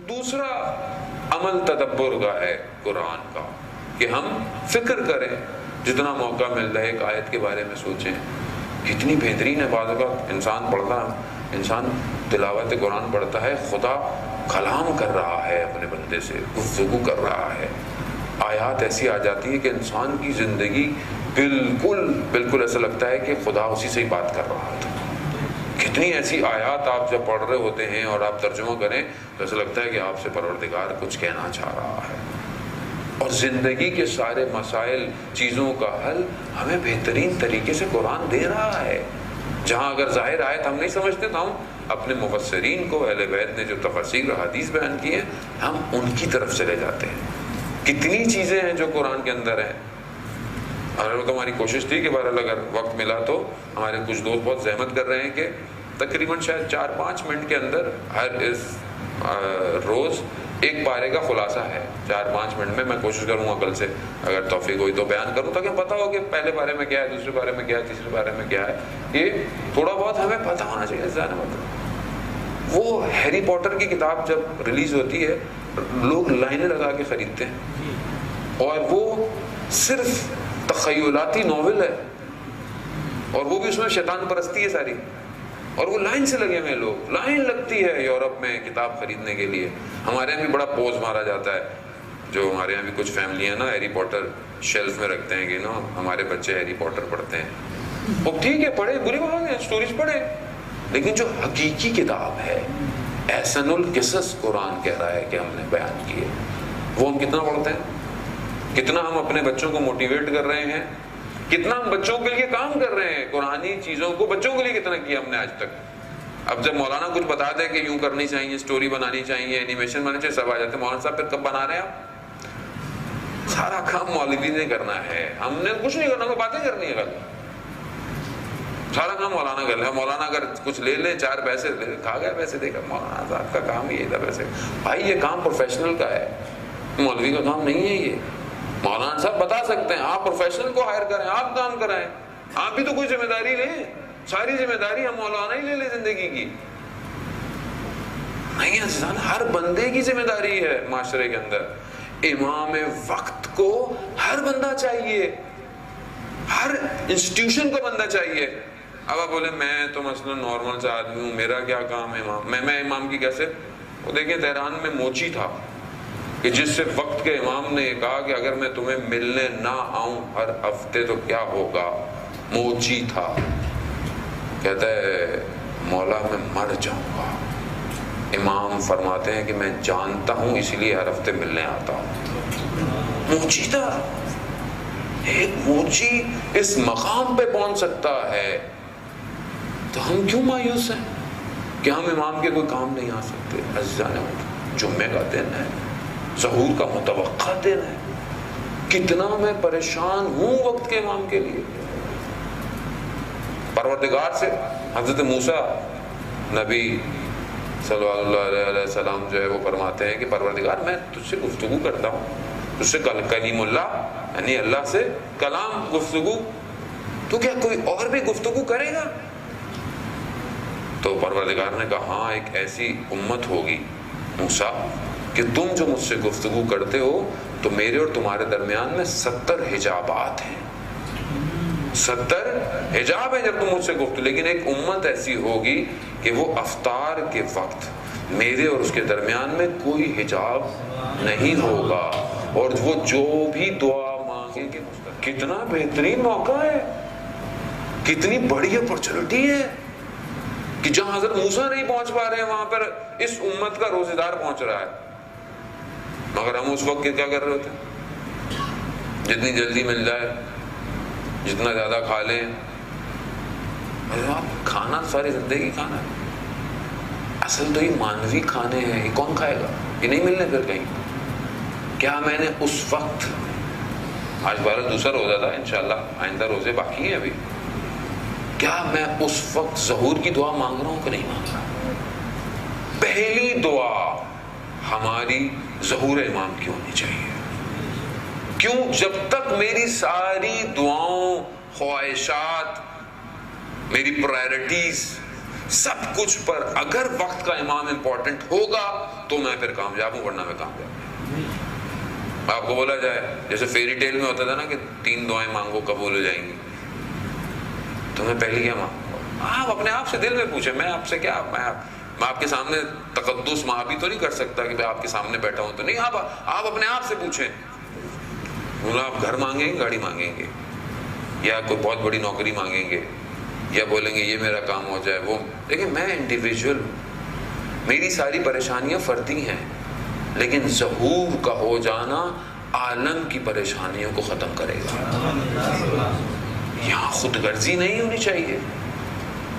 دوسرا عمل تدبر کا ہے قرآن کا، کہ ہم فکر کریں، جتنا موقع مل رہا ہے ایک آیت کے بارے میں سوچیں، کتنی بہترین ہے۔ بعض اوقات انسان تلاوت قرآن پڑھتا ہے، خدا کلام کر رہا ہے اپنے بندے سے، گفتگو کر رہا ہے، آیات ایسی آ جاتی ہے کہ انسان کی زندگی بالکل ایسا لگتا ہے کہ خدا اسی سے ہی بات کر رہا تھا۔ کتنی ایسی آیات آپ جب پڑھ رہے ہوتے ہیں اور آپ ترجمہ کریں تو ایسا لگتا ہے کہ آپ سے پروردگار کچھ کہنا چاہ رہا ہے، اور زندگی کے سارے مسائل، چیزوں کا حل ہمیں بہترین طریقے سے قرآن دے رہا ہے۔ جہاں اگر ظاہر آیت ہم نہیں سمجھتے تو ہم اپنے مفسرین کو، اہل بیت نے جو تفاسیر حدیث بیان کی ہیں، ہم ان کی طرف چلے جاتے ہیں۔ کتنی چیزیں ہیں جو قرآن کے اندر ہیں۔ اور ہماری کوشش تھی کہ بہرحال اگر وقت ملا تو ہمارے کچھ دوست بہت زحمت کر رہے ہیں کہ تقریباً شاید 4-5 منٹ کے اندر ہر روز ایک پارے کا خلاصہ ہے۔ 4-5 منٹ میں کوشش کروں گا کل سے اگر توفیق ہوئی تو بیان کروں، تاکہ پتہ ہو کہ پہلے پارے میں کیا ہے، دوسرے پارے میں کیا ہے، تیسرے پارے میں کیا ہے۔ یہ تھوڑا بہت ہمیں پتہ ہونا چاہیے۔ زیادہ مطلب وہ ہیری پوٹر کی کتاب جب ریلیز ہوتی ہے لوگ لائنیں لگا کے خریدتے ہیں، اور وہ صرف تخیلاتی ناول ہے، اور وہ بھی اس میں شیطان پرستی ہے ساری، اور وہ لائن سے لگے ہوئے لوگ، لائن لگتی ہے یورپ میں کتاب خریدنے کے لیے۔ ہمارے یہاں بھی بڑا پوز مارا جاتا ہے، جو ہمارے یہاں بھی کچھ فیملی ہیں نا ہیری پوٹر شیلف میں رکھتے ہیں کہ نا ہمارے بچے ہیری پوٹر پڑھتے ہیں۔ وہ ٹھیک ہے، پڑھے، بری بات ہے، اسٹوریز پڑھے، لیکن جو حقیقی کتاب ہے، احسن القصص قرآن کہہ رہا ہے کہ ہم نے بیان کی ہے، وہ ہم کتنا پڑھتے ہیں، کتنا ہم اپنے بچوں کو موٹیویٹ کر رہے ہیں، کتنا ہم بچوں کے لیے کام کر رہے ہیں، قرآنی چیزوں کو بچوں کے لیے کتنا کیا ہم نے آج تک۔ اب جب مولانا کچھ بتا دے کہ یوں کرنی چاہیے، سٹوری بنانی چاہیے، اینیمیشن بنانی چاہیے، سب آ جاتے ہیں، مولانا صاحب پھر کب بنا رہے ہیں آپ؟ سارا کام مولوی نے کرنا ہے، ہم نے کچھ نہیں کرنا، باتیں کرنی ہے، سارا کام مولانا کر لے۔ مولانا اگر کچھ لے لے، 4 پیسے لے، کھا گیا پیسے دے کر، مولانا صاحب کا کام یہ تھا پیسے۔ بھائی یہ کام پروفیشنل کا ہے، مولوی کا کام نہیں ہے یہ۔ مولانا صاحب بتا سکتے ہیں، آپ پروفیشنل کو ہائر کریں، آپ کام کرائیں، آپ بھی تو کوئی ذمہ داری لیں۔ ساری ذمہ داری ہم مولانا ہی لے لے زندگی کی؟ نہیں، انسان ہر بندے کی ذمہ داری ہے معاشرے کے اندر۔ امام وقت کو ہر بندہ چاہیے، ہر انسٹیٹیوشن کو بندہ چاہیے۔ اب آپ بولے میں تو مثلا نارمل سا آدمی ہوں، میرا کیا کام ہے امام، میں امام کی کیسے؟ وہ دیکھیں تہران میں موچی تھا کہ جس سے وقت کے امام نے یہ کہا کہ اگر میں تمہیں ملنے نہ آؤں ہر ہفتے تو کیا ہوگا۔ موچی تھا، کہتا ہے مولا میں مر جاؤں گا۔ امام فرماتے ہیں کہ میں جانتا ہوں اسی لیے ہر ہفتے ملنے آتا ہوں۔ موچی تھا، ایک موچی اس مقام پہ پہنچ سکتا ہے، تو ہم کیوں مایوس ہیں کہ ہم امام کے کوئی کام نہیں آ سکتے؟ عزیزان، جمعے کا دن ہے، ظہور کا متوقع دن ہے، کتنا میں پریشان ہوں وقت کے امام کے لیے۔ پروردگار سے حضرت موسیٰ نبی صلی اللہ علیہ وسلم جو ہے وہ فرماتے ہیں کہ پروردگار میں تجھ سے گفتگو کرتا ہوں، تجھ سے کلیم اللہ یعنی اللہ سے کلام گفتگو، تو کیا کوئی اور بھی گفتگو کرے گا؟ تو پروردگار نے کہا ہاں، ایک ایسی امت ہوگی موسیٰ کہ تم جو مجھ سے گفتگو کرتے ہو تو میرے اور تمہارے درمیان میں 70 حجابات ہیں، 70 حجاب ہیں جب تم مجھ سے گفتگو، لیکن ایک امت ایسی ہوگی کہ وہ افطار کے وقت میرے اور اس کے درمیان میں کوئی حجاب نہیں ہوگا، اور وہ جو بھی دعا مانگے گے۔ کتنا بہترین موقع ہے، کتنی بڑی اپرچونٹی ہے کہ جہاں حضرت موسیٰ نہیں پہنچ پا رہے ہیں وہاں پر اس امت کا روزے دار پہنچ رہا ہے۔ مگر ہم اس وقت کیا کر رہے ہوتے ہیں؟ جتنی جلدی مل جائے، جتنا زیادہ کھا لیں۔ کھانا ساری زندگی کھانا ہے، اصل تو یہ مانوی کھانے ہیں، یہ کون کھائے گا؟ یہ نہیں ملنے پھر کہیں۔ کیا میں نے اس وقت، آج 12 دوسرا روزہ تھا، انشاءاللہ آئندہ روزے باقی ہیں ابھی، کیا میں اس وقت ظہور کی دعا مانگ رہا ہوں کہ نہیں مانگ رہا؟ پہلی دعا ہماری ظہور امام کی ہونی چاہیے۔ کیوں؟ جب تک میری ساری دعاؤں، خواہشات، میری پرائرٹیز سب کچھ پر اگر وقت کا امام امپورٹنٹ ہوگا تو میں پھر کامیاب ہوں، ورنہ میں کامیاب نہیں۔ آپ کو بولا جائے جیسے فیری ٹیل میں ہوتا تھا نا کہ 3 دعائیں مانگو قبول ہو جائیں گی، تو میں پہلی کیا مانگوں؟ آپ اپنے آپ سے دل میں پوچھیں، میں آپ سے کیا، میں آپ کے سامنے تقدس بھی تو نہیں کر سکتا کہ میں آپ کے سامنے بیٹھا ہوں، تو نہیں، آپ اپنے آپ سے پوچھیں۔ بولا آپ گھر مانگیں گے، گاڑی مانگیں گے، یا کوئی بہت بڑی نوکری مانگیں گے، یا بولیں گے یہ میرا کام ہو جائے وہ، لیکن میں انڈیویجول، میری ساری پریشانیاں فردی ہیں، لیکن ظہور کا ہو جانا عالم کی پریشانیوں کو ختم کرے گا۔ یہاں خود غرضی نہیں ہونی چاہیے۔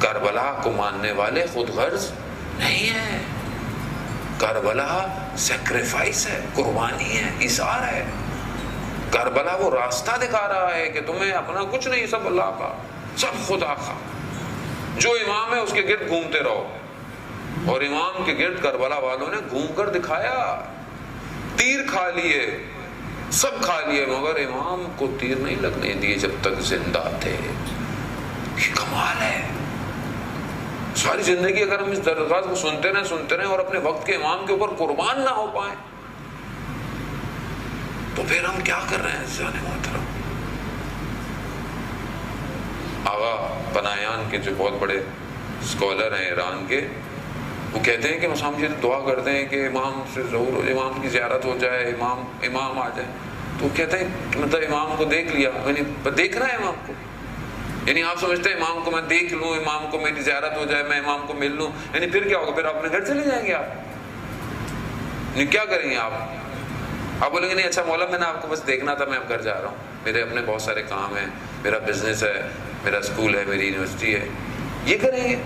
کربلا کو ماننے والے خود غرض نہیں ہے، کربلا سیکریفائس ہے، قربانی ہے، اثار ہے۔ کربلا وہ راستہ دکھا رہا ہے کہ تمہیں اپنا کچھ نہیں، سب اللہ کا، سب خدا کا۔ جو امام ہے اس کے گرد گھومتے رہو، اور امام کے گرد کربلا والوں نے گھوم کر دکھایا، تیر کھا لیے، سب کھا لیے، مگر امام کو تیر نہیں لگنے دیے جب تک زندہ تھے۔ یہ کمال ہے۔ ساری زندگی اگر ہم اس درخواست کو سنتے رہیں اور اپنے وقت کے امام کے اوپر قربان نہ ہو پائیں تو پھر ہم کیا کر رہے ہیں؟ عزیزان محترم، آغا پناہیان کے جو بہت بڑے اسکالر ہیں ایران کے، وہ کہتے ہیں کہ ہم یہ دعا کرتے ہیں کہ امام سے ظہور ہو جائے، امام کی زیارت ہو جائے، امام آ جائے، تو وہ کہتے ہیں مطلب امام کو دیکھ لیا، یعنی دیکھنا ہے امام کو، یعنی آپ سمجھتے ہیں امام کو میں دیکھ لوں، امام کو میری زیارت ہو جائے، میں امام کو مل لوں، یعنی پھر کیا ہوگا؟ پھر آپ اپنے گھر چلے جائیں گے، آپ یعنی کیا کریں گے؟ آپ بولیں گے نہیں اچھا مولا میں نے آپ کو بس دیکھنا تھا، میں اب گھر جا رہا ہوں، میرے اپنے بہت سارے کام ہیں، میرا بزنس ہے، میرا اسکول ہے، میری یونیورسٹی ہے۔ یہ کریں گے؟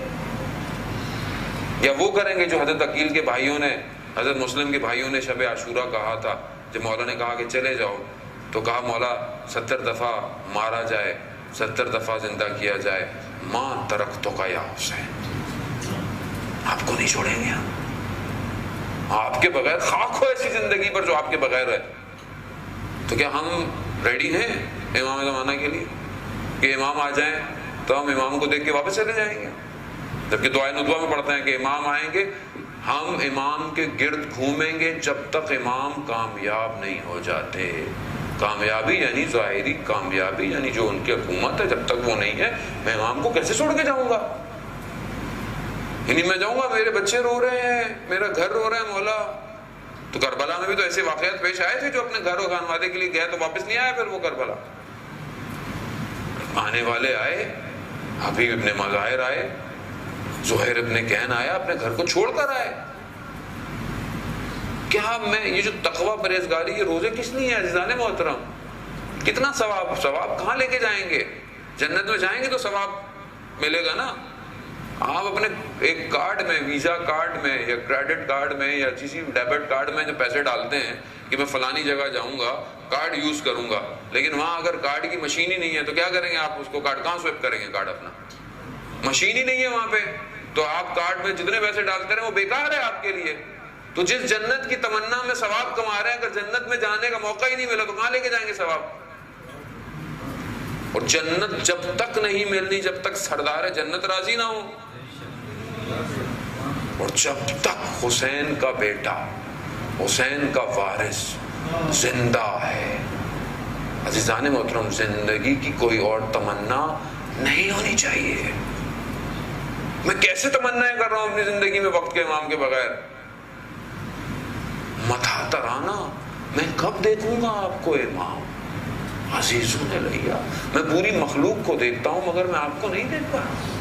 یا وہ کریں گے جو حضرت عقیل کے بھائیوں نے، حضرت مسلم کے بھائیوں نے شب عاشورہ کہا تھا، جب مولا نے کہا کہ چلے جاؤ، تو کہا مولا 70 دفعہ مارا جائے، 70 دفعہ زندہ کیا جائے، ماں ترکتو کا یا حسین، آپ کو نہیں چھوڑیں گے ہم، آپ کے بغیر خاک ہو ایسی زندگی پر جو آپ کے بغیر ہے۔ تو کیا ہم ریڈی ہیں امام زمانہ کے لیے کہ امام آ جائیں تو ہم امام کو دیکھ کے واپس چلے جائیں گے؟ جبکہ دعائے ندوہ میں پڑھتے ہیں کہ امام آئیں گے، ہم امام کے گرد گھومیں گے جب تک امام کامیاب نہیں ہو جاتے۔ کامیابی یعنی ظاہری کامیابی، یعنی جو ان کی حکومت ہے، جب تک وہ نہیں ہے میں امام کو کیسے چھوڑ کے جاؤں گا؟ یعنی میں جاؤں گا میرے بچے رو رہے ہیں، میرا گھر رو رہا ہے مولا۔ تو کربلا میں بھی تو ایسے واقعات پیش آئے تھے، جو اپنے گھر و خانوادے کے لیے گئے تو واپس نہیں آئے، پھر وہ کربلا آنے والے آئے، حبیب ابن مظاہر آئے، زہیر ابن کہن آیا، اپنے گھر کو چھوڑ کر آئے۔ کیا میں یہ جو تقوی پرہیزگاری، یہ روزے کس لیے ہیں عزیزان محترم؟ کتنا ثواب کہاں لے کے جائیں گے؟ جنت میں جائیں گے تو ثواب ملے گا نا۔ آپ اپنے ایک کارڈ میں، ویزا کارڈ میں یا کریڈٹ کارڈ میں یا کسی ڈیبٹ کارڈ میں جو پیسے ڈالتے ہیں کہ میں فلانی جگہ جاؤں گا، کارڈ یوز کروں گا، لیکن وہاں اگر کارڈ کی مشین ہی نہیں ہے تو کیا کریں گے آپ؟ اس کو کارڈ کہاں سویپ کریں گے؟ کارڈ اپنا، مشین ہی نہیں ہے وہاں پہ، تو آپ کارڈ میں جتنے پیسے ڈالتے رہے وہ بیکار ہے آپ کے لیے۔ تو جس جنت کی تمنا میں ثواب کما رہے ہیں، اگر جنت میں جانے کا موقع ہی نہیں ملا تو کہاں لے کے جائیں گے ثواب؟ اور جنت جب تک نہیں ملنی جب تک سردار جنت راضی نہ ہو، اور جب تک حسین کا بیٹا، حسین کا وارث زندہ ہے۔ عزیزان محترم، زندگی کی کوئی اور تمنا نہیں ہونی چاہیے۔ میں کیسے تمنائیں کر رہا ہوں اپنی زندگی میں وقت کے امام کے بغیر؟ متھا ترانا، میں کب دیکھوں گا آپ کو امام؟ عزیزوں نے لیا، میں پوری مخلوق کو دیکھتا ہوں مگر میں آپ کو نہیں دیکھ پا رہا۔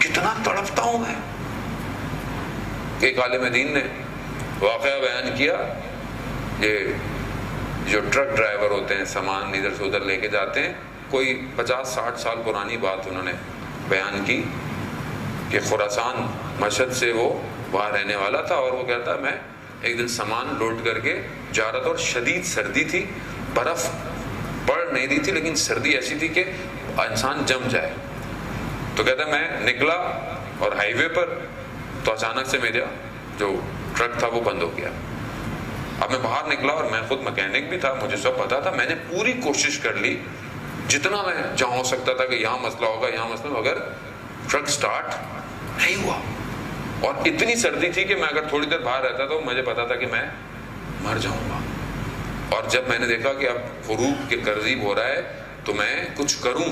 کتنا تڑپتا ہوں میں۔ ایک عالم دین نے واقعہ بیان کیا، یہ جو ٹرک ڈرائیور ہوتے ہیں، سامان ادھر سے ادھر لے کے جاتے ہیں، کوئی 50-60 سال پرانی بات انہوں نے بیان کی کہ خراسان مشہد سے وہ وہاں رہنے والا تھا، اور وہ کہتا میں ایک دن سامان لوڈ کر کے جا رہا تھا، اور شدید سردی تھی، برف پڑ نہیں دی تھی لیکن سردی ایسی تھی کہ انسان جم جائے۔ تو کہتا میں نکلا اور ہائی وے پر، تو اچانک سے میرا جو ٹرک تھا وہ بند ہو گیا۔ اب میں باہر نکلا اور میں خود مکینک بھی تھا، مجھے سب پتا تھا، میں نے پوری کوشش کر لی جتنا میں جہاں ہو سکتا تھا کہ یہاں مسئلہ ہوگا، یہاں مسئلہ، مگر ٹرک سٹارٹ نہیں ہوا، اور اتنی سردی تھی کہ میں اگر تھوڑی دیر باہر رہتا تو مجھے پتا تھا کہ میں مر جاؤں گا. اور جب میں نے دیکھا کہ اب غروب کے قریب ہو رہا ہے تو میں کچھ کروں،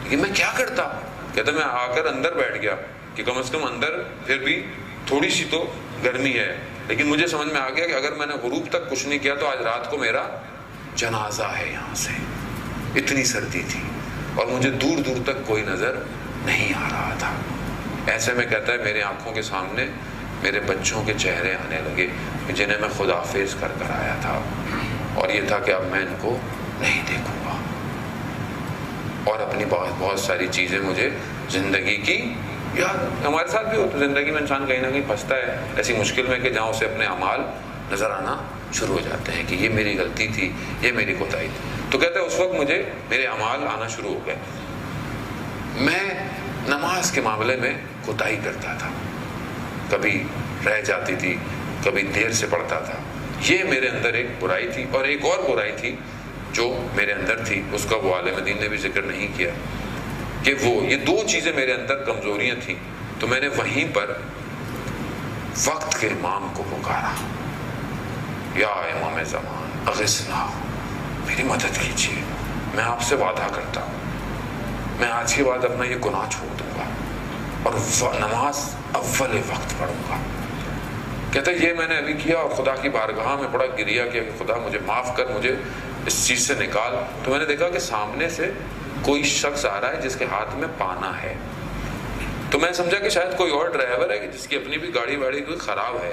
لیکن میں کیا کرتا. کہتا میں آ کر اندر بیٹھ گیا کہ کم از کم اندر پھر بھی تھوڑی سی تو گرمی ہے. لیکن مجھے سمجھ میں آ گیا کہ اگر میں نے غروب تک کچھ نہیں کیا تو آج رات کو میرا جنازہ ہے یہاں سے. اتنی سردی تھی اور مجھے دور دور تک کوئی نظر نہیں آ رہا تھا. ایسے میں کہتا ہے میرے آنکھوں کے سامنے میرے بچوں کے چہرے آنے لگے جنہیں میں خداحافظ کر کر آیا تھا، اور یہ تھا کہ اب میں ان کو نہیں دیکھوں گا. اور اپنی بہت ساری چیزیں مجھے زندگی کی یاد، ہمارے ساتھ بھی ہوتا ہے زندگی میں، انسان کہیں نہ کہیں پھنستا ہے ایسی مشکل میں کہ جہاں اسے اپنے اعمال نظر آنا شروع ہو جاتے ہیں کہ یہ میری غلطی تھی، یہ میری کوتاہی تھی. تو کہتے ہیں اس وقت مجھے میرے اعمال آنا شروع ہو گئے. میں نماز کے معاملے میں کوتاہی کرتا تھا، کبھی رہ جاتی تھی، کبھی دیر سے پڑھتا تھا. یہ میرے اندر ایک برائی تھی. اور ایک اور برائی تھی جو میرے اندر تھی، اس کا وہ عالم دین نے بھی ذکر نہیں کیا، کہ یہ دو چیزیں میرے اندر کمزوریاں تھیں. تو میں نے وہیں پر وقت کے امام کو پکارا، یا امام زمان اغثنا، میری مدد کیجیے، میں آپ سے وعدہ کرتا ہوں میں آج کے بعد اپنا یہ گناہ چھوڑ دوں گا اور نماز اول وقت پڑھوں گا. کہتا ہے یہ میں نے ابھی کیا اور خدا کی بارگاہ میں بڑا گریا کیا کہ خدا مجھے معاف کر، مجھے اس چیز سے نکال. تو میں نے دیکھا کہ سامنے سے کوئی شخص آ رہا ہے جس کے ہاتھ میں پانا ہے. تو میں سمجھا کہ شاید کوئی اور ڈرائیور ہے جس کی اپنی بھی گاڑی واڑی کوئی خراب ہے.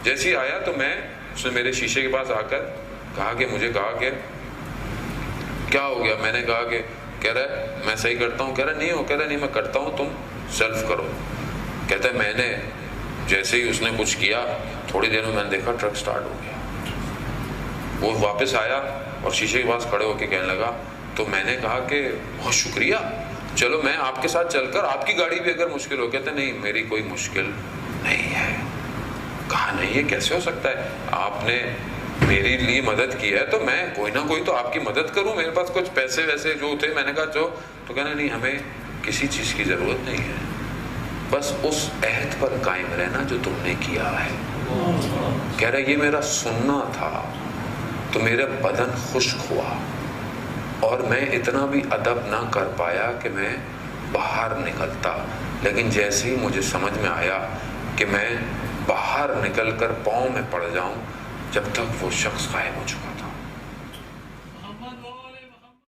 جیسے ہی آیا تو اس نے میرے شیشے کے پاس آ کر مجھے کہا کہ کیا ہو گیا. میں نے کہا کہ کہہ رہا ہے میں صحیح کرتا ہوں. کہہ رہا نہیں میں کرتا ہوں، تم سیلف کرو. کہتا ہے میں نے جیسے ہی اس نے کچھ کیا تھوڑی دیر میں نے دیکھا ٹرک سٹارٹ ہو گیا. وہ واپس آیا اور شیشے کے پاس کھڑے ہو کے کہنے لگا. تو میں نے کہا کہ بہت شکریہ، چلو میں آپ کے ساتھ چل کر آپ کی گاڑی بھی اگر مشکل ہو. کہتے نہیں میری کوئی مشکل نہیں ہے. کہا نہیں یہ کیسے ہو سکتا ہے، آپ نے میری لیے مدد کی ہے تو میں کوئی نہ کوئی تو آپ کی مدد کروں. میرے پاس کچھ پیسے ویسے جو تھے. میں نے کہا تو کہنا نہیں ہمیں کسی چیز کی ضرورت نہیں ہے، بس اس عہد پر قائم رہنا جو تم نے کیا ہے. کہہ رہا یہ میرا سننا تھا تو میرا بدن خشک ہوا اور میں اتنا بھی ادب نہ کر پایا کہ میں باہر نکلتا. لیکن جیسے ہی مجھے سمجھ میں آیا کہ میں باہر نکل کر پاؤں میں پڑ جاؤں، جب تک وہ شخص غائب ہو چکا.